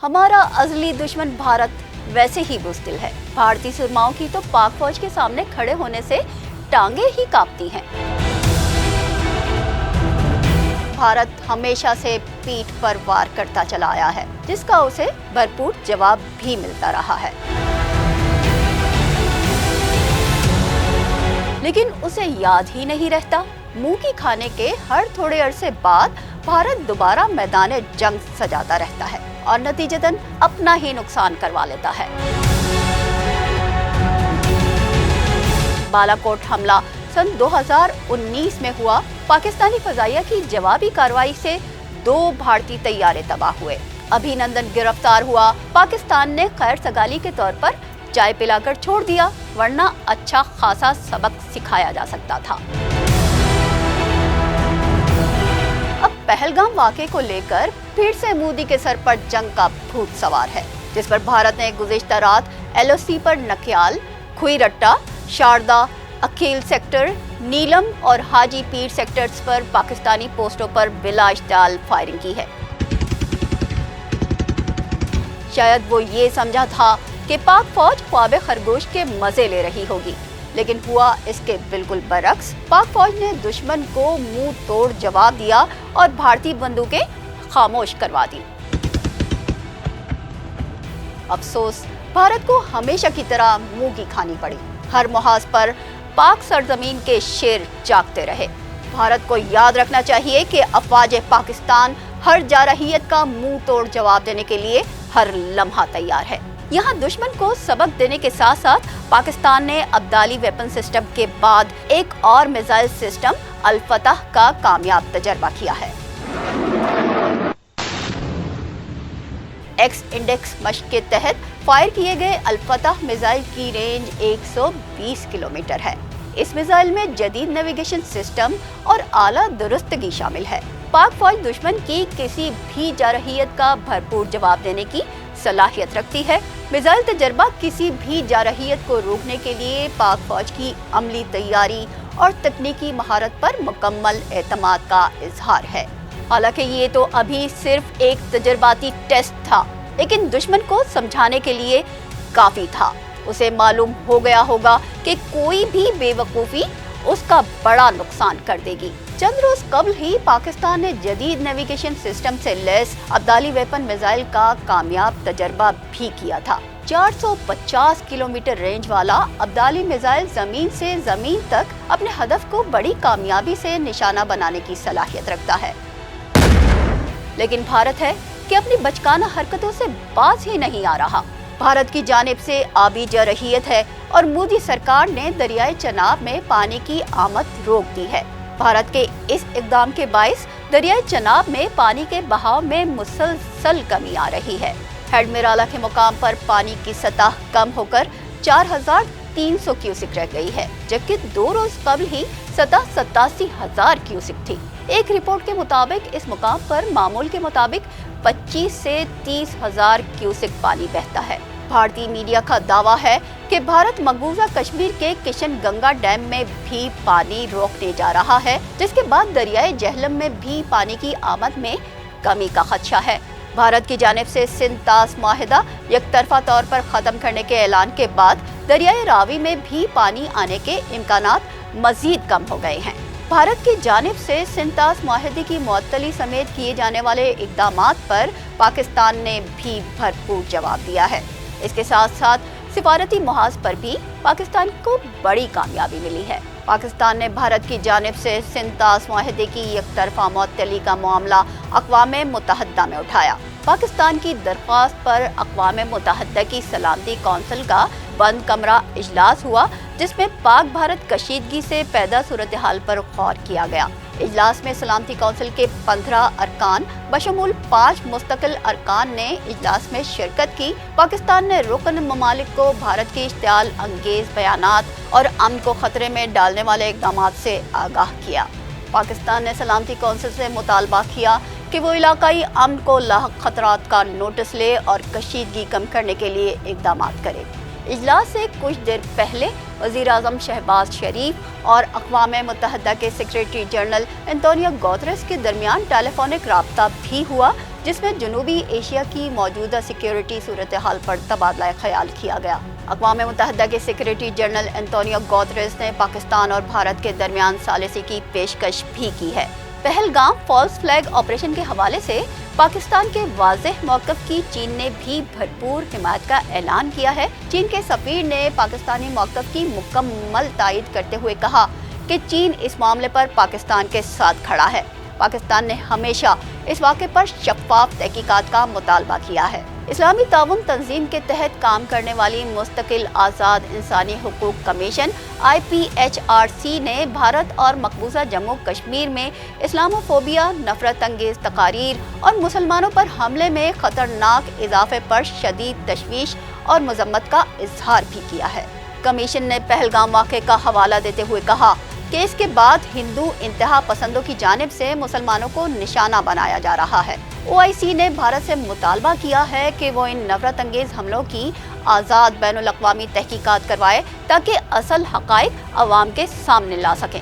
हमारा असली दुश्मन भारत वैसे ही बुज़दिल है। भारतीय सुरमाओं की तो पाक फौज के सामने खड़े होने से टांगे ही कांपती हैं। भारत हमेशा से पीठ पर वार करता चला आया है, जिसका उसे भरपूर जवाब भी मिलता रहा है। लेकिन उसे याद ही नहीं रहता, मुंह की खाने के हर थोड़े अरसे बाद भारत दोबारा मैदाने जंग सजाता रहता है और नतीजतन अपना ही नुकसान करवा लेता है। बालाकोट हमला सन 2019 में हुआ। पाकिस्तानी फजाइया की जवाबी कार्रवाई से 2 भारतीय तैयारे तबाह हुए। अभिनंदन गिरफ्तार हुआ। पाकिस्तान ने खैर सगाली के तौर पर चाय पिलाकर छोड़ दिया, वरना अच्छा खासा सबक सिखाया जा सकता था। अब पहलगाम वाक़े को लेकर फिर से मोदी के सर पर जंग का भूत सवार है, जिस पर भारत ने गुज़िश्ता रात LOC पर नक्याल, खुईरट्टा, शारदा, अखील सेक्टर, नीलम और हाजी पीर सेक्टर्स पर पाकिस्तानी पोस्टों पर बिला इश्ताल फायरिंग की है। शायद वो ये समझा था कि पाक फौज ख्वाब खरगोश के मजे ले रही होगी, लेकिन हुआ इसके बिल्कुल बरक्स। पाक फौज ने दुश्मन को मुंह तोड़ जवाब दिया और भारतीय बंदूकें खामोश करवा दी। अफसोस, भारत को हमेशा की तरह मुंह की खानी पड़ी। हर मुहाज पर पाक सरजमीन के शेर जागते रहे। भारत को याद रखना चाहिए कि अफवाज पाकिस्तान हर जारहियत का मुंह तोड़ जवाब देने के लिए हर लम्हा तैयार है। यहाँ दुश्मन को सबक देने के साथ साथ पाकिस्तान ने अब्दाली वेपन सिस्टम के बाद एक और मिसाइल सिस्टम अल फतह का कामयाब तजर्बा किया है। एक्स इंडेक्स मश्क के तहत फायर किए गए अल फतह मिसाइल की रेंज 120 किलोमीटर है। इस मिसाइल में जदीद नेविगेशन सिस्टम और आला दुरुस्तगी शामिल है। पाक फौज दुश्मन की किसी भी जारहियत का भरपूर जवाब देने की सलाहियत रखती है। मिसाइल तजर्बा किसी भी जारहियत को रोकने के लिए पाक फौज की अमली तैयारी और तकनीकी महारत पर मुकम्मल एतमाद का इजहार है। हालांकि ये तो अभी सिर्फ एक तजर्बाती टेस्ट था, लेकिन दुश्मन को समझाने के लिए काफी था। उसे मालूम हो गया होगा कि कोई भी बेवकूफ़ी उसका बड़ा नुकसान कर देगी। चंद रोज कबल ही पाकिस्तान ने जदीद नेविगेशन सिस्टम से लैस अब्दाली वेपन मिसाइल का कामयाब तजर्बा भी किया था। 450 किलोमीटर रेंज वाला अब्दाली मिसाइल जमीन से जमीन तक अपने हदफ को बड़ी कामयाबी से निशाना बनाने की सलाहियत रखता है। लेकिन भारत है कि अपनी बचकाना हरकतों से बाज ही नहीं आ रहा। भारत की जानिब से आबी जारहियत है और मोदी सरकार ने दरियाए चनाब में पानी की आमद रोक दी है। भारत के इस इक़दाम के बाइस दरियाए चनाब में पानी के बहाव में मुसलसल कमी आ रही है। हेड मिराला के मुकाम पर पानी की सतह कम होकर 4300 क्यूसिक रह गई है, जबकि 2 रोज कबल ही सतह 87,000 क्यूसिक थी। एक रिपोर्ट के मुताबिक इस मुकाम पर मामूल के मुताबिक 25 से 30,000 क्यूसिक पानी बहता है। भारतीय मीडिया का दावा है कि भारत मकबूजा कश्मीर के किशन गंगा डैम में भी पानी रोकने जा रहा है, जिसके बाद दरियाए जहलम में भी पानी की आमद में कमी का खदशा है। भारत की जानिब से सिंध तास माहिदा यकतरफा तौर पर खत्म करने के ऐलान के बाद दरियाए रावी में भी पानी आने के इम्कानात मजीद कम हो गए हैं। भारत की जानिब से सिंध तास माहिदे की मुअत्तली समेत किए जाने वाले इक़दामात पर पाकिस्तान ने भी भरपूर जवाब दिया है। इसके साथ साथ सिफारती मुहाज पर भी पाकिस्तान को बड़ी कामयाबी मिली है। पाकिस्तान ने भारत की जानिब से सिंध तास माहिदे की एकतरफा मुअत्तली का मामला अक़वाम मुत्तहिदा में उठाया। पाकिस्तान की दरख्वास्त पर अक़वाम मुत्तहिदा की सलामती कौंसिल का बंद कमरा इजलास हुआ, जिसमें पाक भारत कशीदगी से पैदा सूरत हाल पर गौर किया गया। इजलास में सलामती कौंसिल के 15 अरकान बशमूल 5 मुस्तकिल अरकान ने इजलास में शिरकत की। पाकिस्तान ने रुकन ममालिक को भारत के इश्तियाल अंगेज बयानात और अमन को खतरे में डालने वाले इक़दामात से आगाह किया। पाकिस्तान ने सलामती कौंसिल से मुतालबा किया कि वो इलाकाई अमन को लाहक खतरात का नोटिस ले और कशीदगी कम करने के लिए इक़दामात करे। इजलास से कुछ देर पहले वज़ीर-ए-आज़म शहबाज शरीफ और अक़वाम मुत्तहिदा के सेक्रेटरी जनरल एंटोनियो गुतेरेस के दरमियान टेलीफोनिक राब्ता भी हुआ, जिसमें जनूबी एशिया की मौजूदा सिक्योरिटी सूरत हाल पर तबादला ख्याल किया गया। अक़वाम मुत्तहिदा के सेक्रेटरी जनरल एंटोनियो गुतेरेस ने पाकिस्तान और भारत के दरमियान सालिसी की पेशकश भी की है। पहलगाम फॉल्स फ्लैग ऑपरेशन के हवाले से पाकिस्तान के वाज़ेह मौक़िफ़ की चीन ने भी भरपूर हिमायत का ऐलान किया है। चीन के सफ़ीर ने पाकिस्तानी मौक़िफ़ की मुकम्मल तायीद करते हुए कहा कि चीन इस मामले पर पाकिस्तान के साथ खड़ा है। पाकिस्तान ने हमेशा इस वाक़े पर शफ़ाफ़ तहक़ीक़ात का मुतालबा किया है। इस्लामी ताउन तंजीम के तहत काम करने वाली मुस्तकिल आज़ाद इंसानी हुकूक कमीशन IPHRC ने भारत और मकबूजा जम्मू कश्मीर में इस्लामोफोबिया, नफरत अंगेज़ तकारीर और मुसलमानों पर हमले में ख़तरनाक इजाफे पर शदीद तशवीश और मज़म्मत का इजहार भी किया है। कमीशन ने पहलगाम वाक़े का हवाला देते हुए कहा कि इसके बाद हिंदू इंतहा पसंदों की जानिब से मुसलमानों को निशाना बनाया जा रहा है। OIC ने भारत से मुतालबा किया है कि वो इन नफरत अंगेज हमलों की आज़ाद बैनुल अक़वामी तहकीकात करवाए ताकि असल हक़ाइक़ अवाम के सामने ला सकें।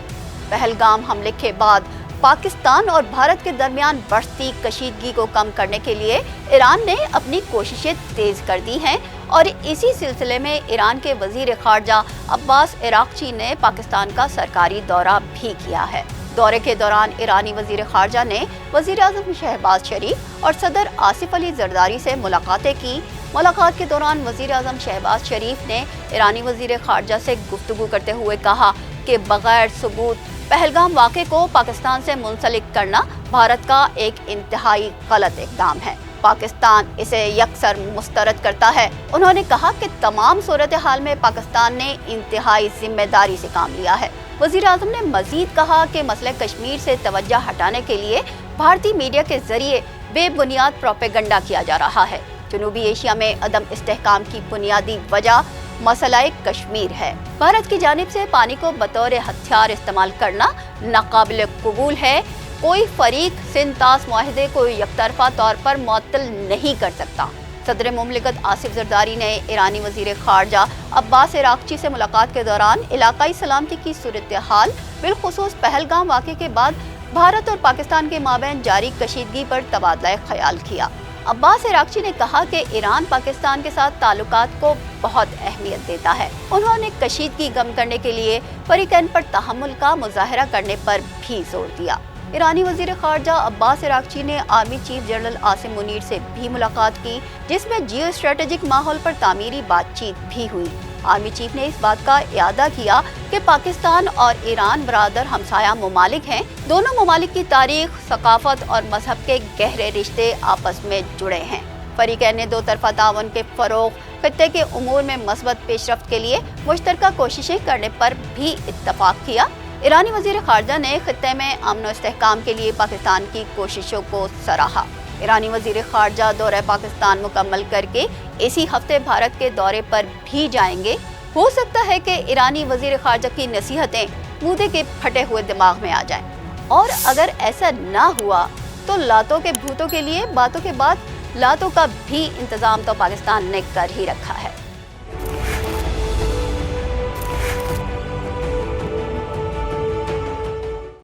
पहलगाम हमले के बाद पाकिस्तान और भारत के दरमियान बढ़ती कशीदगी को कम करने के लिए ईरान ने अपनी कोशिशें तेज़ कर दी हैं और इसी सिलसिले में ईरान के वज़ीर ख़ारजा अब्बास अराग़ची ने पाकिस्तान का सरकारी दौरा भी किया है। दौरे के दौरान ईरानी वज़ीर ख़ारजा ने वज़ीर-ए-आज़म शहबाज शरीफ और सदर आसिफ अली ज़रदारी से मुलाकातें की। मुलाकात के दौरान वज़ीर-ए-आज़म शहबाज शरीफ ने ईरानी वज़ीर ख़ारजा से गुफ्तगू करते हुए कहा कि बग़ैर सबूत पहलगाम वाक़े को पाकिस्तान से मुंसलिक करना भारत का एक इंतहाई गलत इक़दाम है। पाकिस्तान इसे यकसर मुस्तरद करता है। उन्होंने कहा कि तमाम सूरत हाल में पाकिस्तान ने इंतहाई जिम्मेदारी से काम लिया है। वज़ीर-ए-आज़म ने मज़ीद कहा कि मसले कश्मीर से तवज्जो हटाने के लिए भारतीय मीडिया के ज़रिए बेबुनियाद प्रोपेगंडा किया जा रहा है। जनूबी एशिया में अदम इस्तेहकाम की बुनियादी वजह मसला कश्मीर है। भारत की जानिब से पानी को बतौर हथियार इस्तेमाल करना नाकाबिल कबूल है। कोई फरीक सिंध-तास मुआहदे को यकतरफा तौर पर मुअत्तल नहीं कर सकता। सदर मुमलिकत आसिफ ज़रदारी ने ईरानी वज़ीर ख़ारजा अब्बास अराग़ची से मुलाकात के दौरान इलाकाई सलामती की सूरत हाल बिलखुसूस पहलगाम वाक़े के बाद भारत और पाकिस्तान के माबैन जारी कशीदगी पर तबादला ख्याल किया। अब्बास अराग़ची ने कहा कि ईरान पाकिस्तान के साथ ताल्लुकात को बहुत अहमियत देता है। उन्होंने कशीदगी कम करने के लिए फ़रीक़ैन पर तहम्मुल का मुज़ाहरा करने पर भी जोर दिया। ईरानी वज़ीर ख़ारजा अब्बास अराग़ची ने army chief general Asim Munir से भी मुलाकात की, जिसमें जियो स्ट्रेटेजिक माहौल पर तामीरी बातचीत भी हुई। आर्मी चीफ ने इस बात का इयादा किया कि पाकिस्तान और ईरान बरादर हमसाया ममालिक हैं। दोनों ममालिक की तारीख, सकाफत और मजहब के गहरे रिश्ते आपस में जुड़े हैं। फ़रीक़ैन ने दो तरफ़ा ताउन के फ़रोग़, खित्ते के उमूर में मस्बत पेशरफ्त के लिए मुश्तरका कोशिशें करने पर भी इत्तफ़ाक़ किया। ईरानी वज़ीर ख़ारजा ने खित्ते में अमन और इस्तेहकाम के लिए पाकिस्तान की कोशिशों को सराहा। ईरानी वज़ीर ख़ारजा दौरा पाकिस्तान मुकम्मल करके इसी हफ्ते भारत के दौरे पर भी जाएंगे। हो सकता है कि ईरानी वज़ीर ख़ारजा की नसीहतें मूदे के फटे हुए दिमाग में आ जाएं, और अगर ऐसा ना हुआ तो लातों के भूतों के लिए बातों के बाद लातों का भी इंतज़ाम तो पाकिस्तान ने कर ही रखा है।